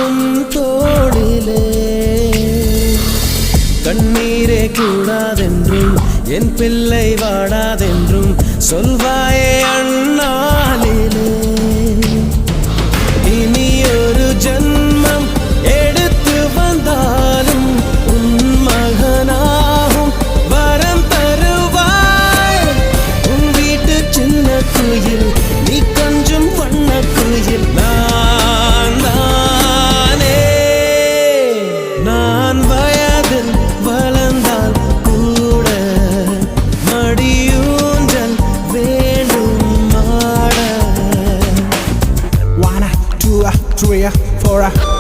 உன் தோளிலே கண்ணீரே கூடாதென்றும் என் பிள்ளை வாடாதென்றும் சொல்வாயே அண்ணாளிலே இனி ஒரு ஜன்மம் எடுத்து வந்தாலும் உன் மகனாகும் வரம் தருவாய் உன் வீட்டு சின்ன குயில் நீ கொஞ்சம் வண்ண குயில் நான் தானே நான் வயதில் வளர்ந்தால் கூட மடியூஞ்சல் வேண்டும் ஆட 1 2 3 4